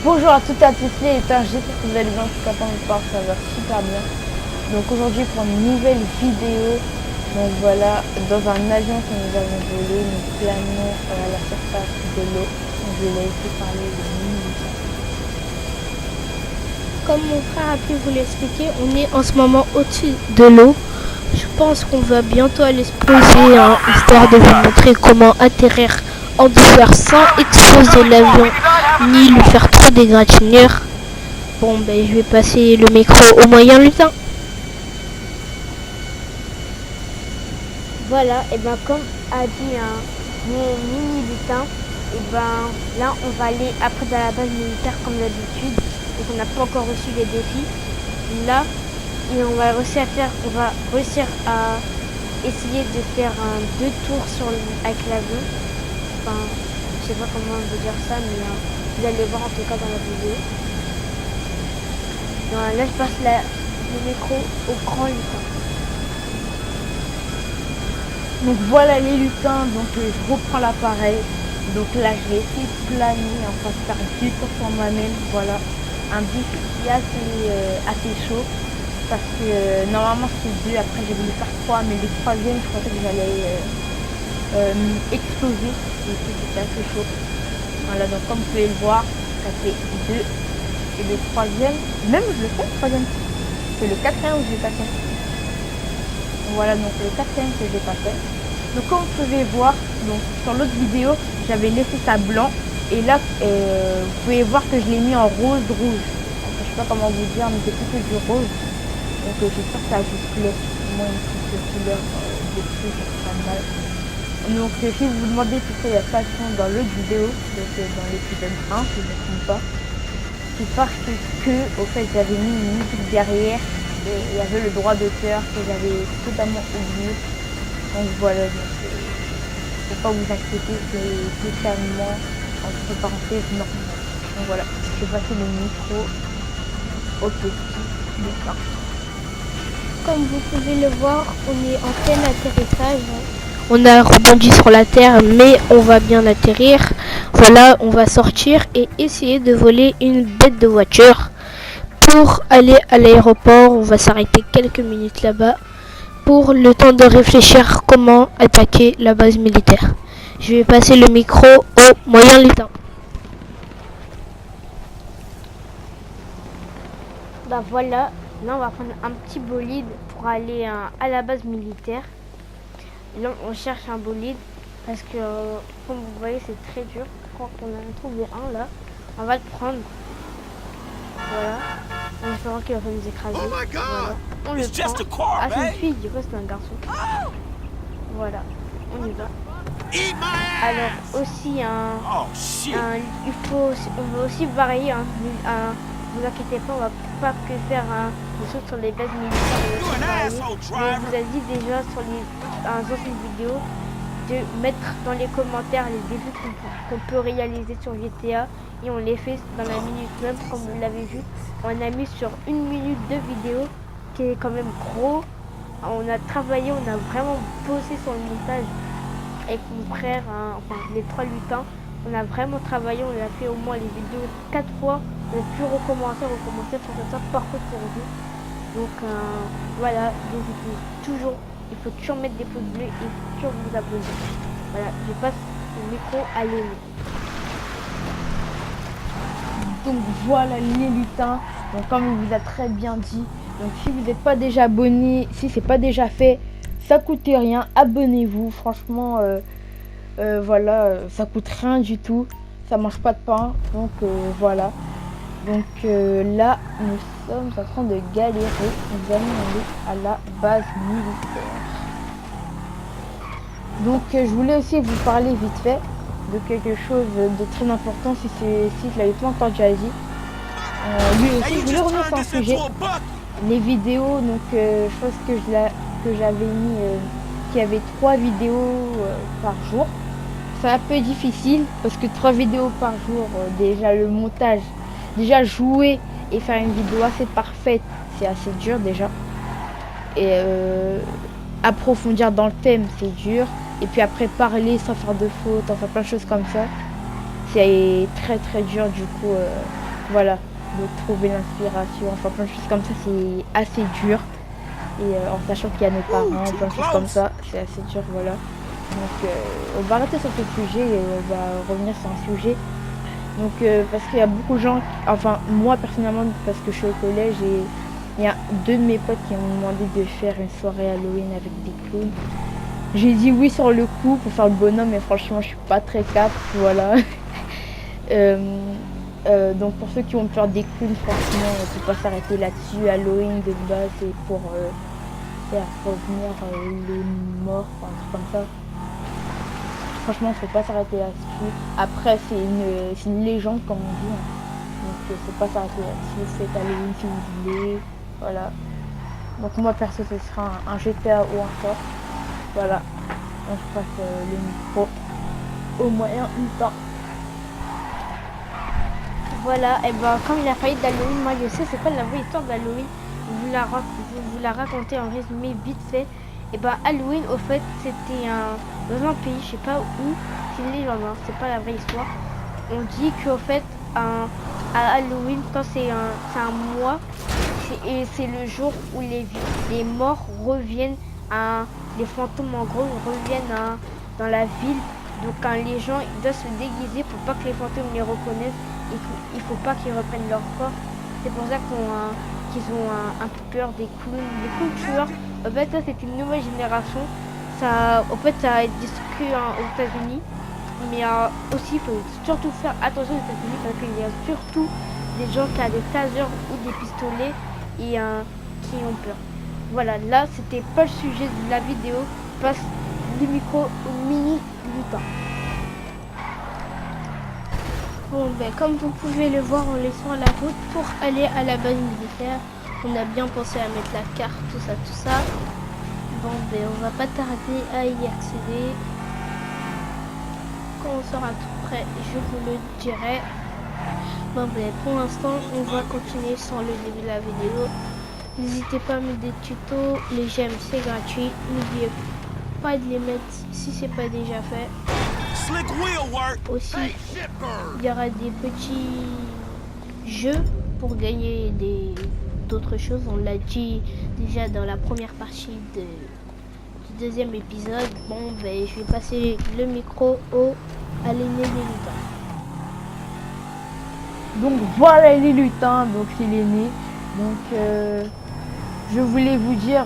Bonjour à toutes et à tous les états, j'espère que vous allez bien, je suis content de voir, ça va super bien. Donc aujourd'hui pour une nouvelle vidéo, donc voilà, dans un avion que nous avons volé, nous planons à la surface de l'eau. Je vais laisser parler de mini. Comme mon frère a pu vous l'expliquer, on est en ce moment au-dessus de l'eau. Je pense qu'on va bientôt aller se poser, histoire de vous montrer comment atterrir en douceur sans exploser l'avion ni lui faire trop d'égratignures. Bon, ben je vais passer le micro au moyen lutin. Voilà, et ben comme a dit mon mini lutin, et ben là on va aller après dans la base militaire comme d'habitude, donc on n'a pas encore reçu les défis. Là, et on va réussir à essayer de faire un 2 tours avec l'avion. Enfin, je sais pas comment on veut dire ça, mais vous allez voir en tout cas dans la vidéo. Donc, là je passe le micro au grand lutin. Donc voilà les lutins, donc je reprends l'appareil. Donc là je vais essayer de planer, enfin de faire 10 tours sur moi-même, voilà. Un défi qui est assez chaud. Parce que normalement c'est 2, après j'ai voulu faire 3, mais le troisième je pensais que j'allais exploser. Et c'était assez chaud. Voilà, donc comme vous pouvez le voir, ça fait 2. Et le troisième, même je le fais le troisième. C'est le quatrième que j'ai pas fait. Voilà, donc le quatrième que j'ai pas fait. Donc comme vous pouvez voir, donc sur l'autre vidéo, j'avais laissé ça blanc. Et là, vous pouvez voir que je l'ai mis en rose rouge. Enfin, je sais pas comment vous dire, mais c'est plutôt du rose. Donc j'espère que ça ajoute moins une petite couleur de plus, ça fait pas mal. Donc si vous vous demandez pourquoi il n'y a pas de son dans l'autre vidéo, donc dans l'épisode 1, si je ne me trompe pas, c'est parce que au fait j'avais mis une musique derrière et il y avait le droit d'auteur que j'avais totalement oublié. Donc voilà, donc faut pas vous inquiéter, c'est totalement entre parenthèses normal. Donc voilà, je vais passer le micro au petit lutin. Comme vous pouvez le voir, on est en plein atterrissage. On a rebondi sur la terre, mais on va bien atterrir. Voilà, on va sortir et essayer de voler une bête de voiture. Pour aller à l'aéroport, on va s'arrêter quelques minutes là-bas pour le temps de réfléchir comment attaquer la base militaire. Je vais passer le micro au moyen lutin. Bah voilà, là on va prendre un petit bolide pour aller à la base militaire. Et là on cherche un bolide parce que comme vous voyez c'est très dur. Je crois qu'on a trouvé un là. On va le prendre. Voilà. En espérant qu'il va pas nous écraser. Voilà. On le prend. Ah c'est une fille, du coup c'est un garçon. Voilà, on y va. Alors aussi on va aussi varier. Vous inquiétez pas, on va pas que faire des choses sur les bases militaires. Mais je vous ai dit déjà sur les anciennes vidéos de mettre dans les commentaires les défis qu'on peut réaliser sur GTA et on les fait dans la minute même comme vous l'avez vu. On a mis sur 1 minute de vidéo qui est quand même gros. On a travaillé, on a vraiment bossé sur le montage avec mon frère, enfin les 3 lutins. On a vraiment travaillé, on a fait au moins les vidéos 4 fois. On a pu recommencer pour que ça soit parfait pour vous. Donc voilà, il faut toujours mettre des pouces bleus et toujours vous abonner. Voilà, je passe le micro à Léo. Donc voilà les lutins, donc comme il vous a très bien dit, donc si vous n'êtes pas déjà abonné, si c'est pas déjà fait, ça coûte rien, abonnez-vous, franchement voilà, ça coûte rien du tout, ça mange pas de pain, donc voilà. Donc là nous sommes en train de galérer, nous allons aller à la base militaire. Donc je voulais aussi vous parler vite fait de quelque chose de très important, si je l'avais pas entendu à dit. Lui aussi, je voulais revenir sur un sujet. Les vidéos, donc je pense que j'avais mis qu'il y avait 3 vidéos par jour. C'est un peu difficile parce que 3 vidéos par jour, déjà le montage, déjà jouer et faire une vidéo assez parfaite, c'est assez dur déjà. Et approfondir dans le thème, c'est dur. Et puis après parler sans faire de fautes, enfin plein de choses comme ça, c'est très très dur du coup, voilà, de trouver l'inspiration, enfin plein de choses comme ça, c'est assez dur. Et en sachant qu'il y a nos parents, plein de choses comme ça, c'est assez dur, voilà. Donc on va arrêter sur ce sujet et on va revenir sur un sujet. Donc parce qu'il y a beaucoup de gens, enfin moi personnellement, parce que je suis au collège et il y a 2 de mes potes qui m'ont demandé de faire une soirée Halloween avec des clowns. J'ai dit oui sur le coup pour faire le bonhomme, mais franchement je suis pas très cap, voilà. Donc pour ceux qui ont peur des clowns, franchement on peut pas s'arrêter là-dessus. Halloween de base c'est pour faire revenir les morts, enfin, un truc comme ça. Franchement faut pas s'arrêter là-dessus. Après c'est une légende comme on dit, hein. Donc faut pas s'arrêter là-dessus. Faites Halloween si vous voulez, voilà. Donc moi perso ce sera un GTA ou un fort. Voilà, on se passe le micro au moyen Lutin. Voilà, et ben comme il a failli d'Halloween, moi je sais c'est pas la vraie histoire d'Halloween, vous la raconter en résumé vite fait. Et ben Halloween au fait c'était dans un pays, je sais pas où, c'est une légende, hein, c'est pas la vraie histoire. On dit qu'au fait à Halloween, quand c'est un mois, et c'est le jour où les morts reviennent les fantômes en gros reviennent dans la ville. Donc quand les gens ils doivent se déguiser pour pas que les fantômes les reconnaissent, il faut pas qu'ils reprennent leur corps. C'est pour ça qu'ils ont un peu peur des clowns tueurs. En fait ça c'est une nouvelle génération. Ça a été distribué aux États-Unis, mais aussi il faut surtout faire attention aux États-Unis parce qu'il y a surtout des gens qui ont des tasers ou des pistolets et qui ont peur. Voilà, là c'était pas le sujet de la vidéo. Je passe le micro au mini Lutin. Bon, ben, comme vous pouvez le voir, on est sur la route pour aller à la base militaire. On a bien pensé à mettre la carte, tout ça. Bon, ben, on va pas tarder à y accéder. Quand on sera tout près, je vous le dirai. Bon, ben, pour l'instant, on va continuer sans le début de la vidéo. N'hésitez pas à mettre des tutos, les j'aime c'est gratuit. N'oubliez pas de les mettre si c'est pas déjà fait. Aussi, il y aura des petits jeux pour gagner d'autres choses. On l'a dit déjà dans la première partie du deuxième épisode. Bon, ben, je vais passer le micro à l'aîné des lutins. Donc voilà les lutins, donc c'est l'aîné. Donc je voulais vous dire,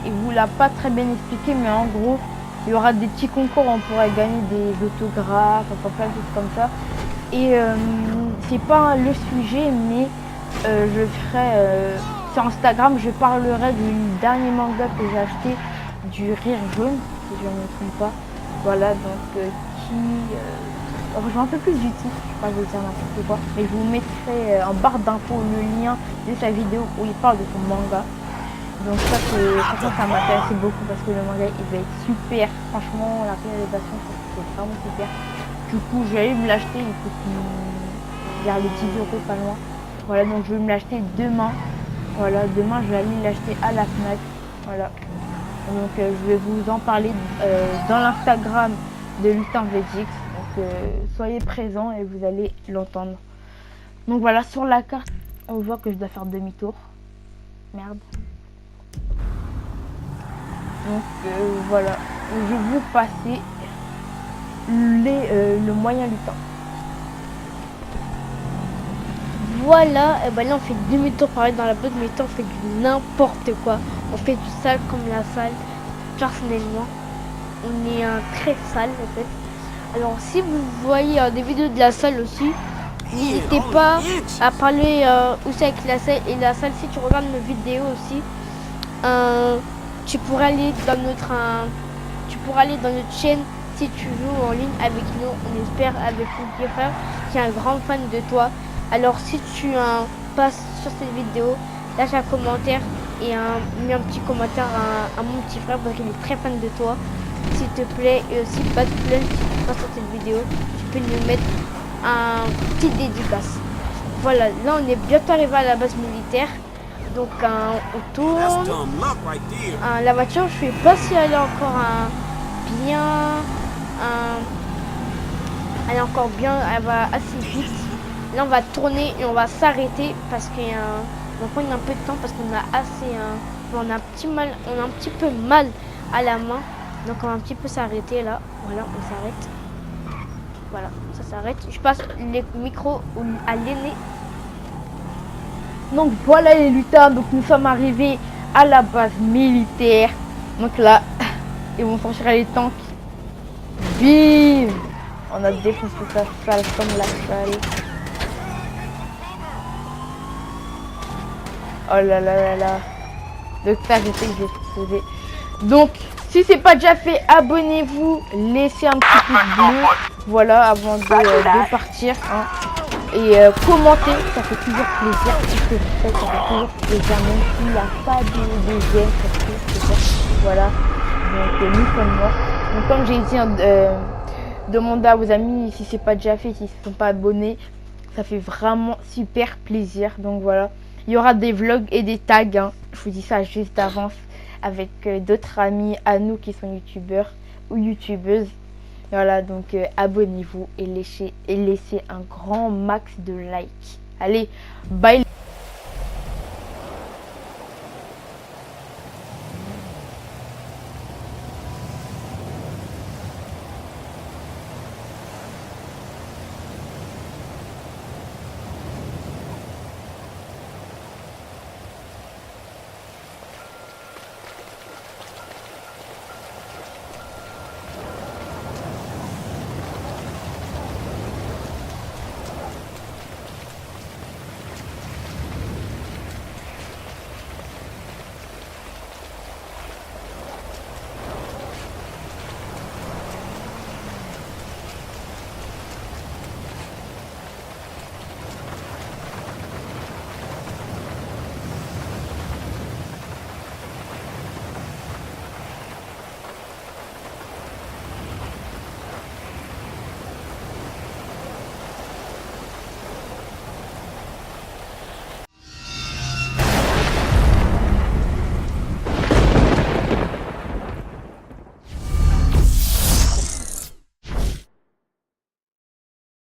il vous l'a pas très bien expliqué, mais en gros il y aura des petits concours, on pourrait gagner des autographes, enfin plein de choses comme ça. Et c'est pas le sujet, mais je ferai sur Instagram, je parlerai du dernier manga que j'ai acheté, du Rire Jaune, si je ne me trompe pas. Voilà, donc je me rappelle plus du titre, je ne vais pas vous dire n'importe quoi, mais je vous mettrai en barre d'infos le lien de sa vidéo où il parle de son manga. Donc ça m'intéressait beaucoup parce que le manga il va être super, franchement la réalisation c'est vraiment super. Du coup je vais aller me l'acheter, il faut qu'il y a les 10 € pas loin. Voilà, donc je vais me l'acheter demain. Voilà, demain je vais aller l'acheter à la Fnac. Voilà. Donc je vais vous en parler dans l'Instagram de Lutin VGX. Donc soyez présents et vous allez l'entendre. Donc voilà, sur la carte, on voit que je dois faire demi-tour. Merde. Donc voilà, je vais vous passer le moyen lutin. Voilà, et ben là on fait demi-tour pareil dans la bonne mi-temps, on fait du n'importe quoi. On fait du sale comme la salle. Personnellement, on est très sale en fait. Alors si vous voyez des vidéos de la salle aussi, n'hésitez pas à parler où c'est avec la salle. Et la salle, si tu regardes nos vidéos aussi, tu pourras aller dans notre chaîne si tu joues en ligne avec nous. On espère avec mon frère qui est un grand fan de toi. Alors si tu passes sur cette vidéo, lâche un commentaire et mets un petit commentaire à mon petit frère parce qu'il est très fan de toi. S'il te plaît, et aussi pas de plaisir si tu passes sur cette vidéo, tu peux nous mettre un petit dédicace. Voilà, là on est bientôt arrivé à la base militaire. Donc on tourne. La voiture, je sais pas si elle est encore bien. Elle est encore bien, elle va assez vite. Là, on va tourner et on va s'arrêter parce qu'il y a on va prendre un peu de temps parce qu'on a assez, on a un petit peu mal à la main. Donc, on va un petit peu s'arrêter là. Voilà, on s'arrête. Voilà, ça s'arrête. Je passe les micros à l'aîné. Donc voilà les lutins, donc nous sommes arrivés à la base militaire. Donc là, ils vont sortir les tanks. Bim! On a défoncé sa salle comme la salle. Oh là là là là. Donc ça, je sais que je vais sauver. Donc, si c'est pas déjà fait, abonnez-vous, laissez un petit pouce bleu. Voilà, avant de partir. Hein. Et commentez, ça fait toujours plaisir. Tout ce que vous faites, ça fait toujours plaisir. Même s'il n'y a pas de j'aime, ça fait plaisir. Voilà. Donc, nous sommes morts. Donc, comme j'ai dit, demandez à vos amis si c'est pas déjà fait, s'ils ne sont pas abonnés. Ça fait vraiment super plaisir. Donc, voilà. Il y aura des vlogs et des tags. Hein. Je vous dis ça juste d'avance. Avec d'autres amis à nous qui sont youtubeurs ou youtubeuses. Voilà, donc abonnez-vous et laissez un grand max de likes. Allez, bye.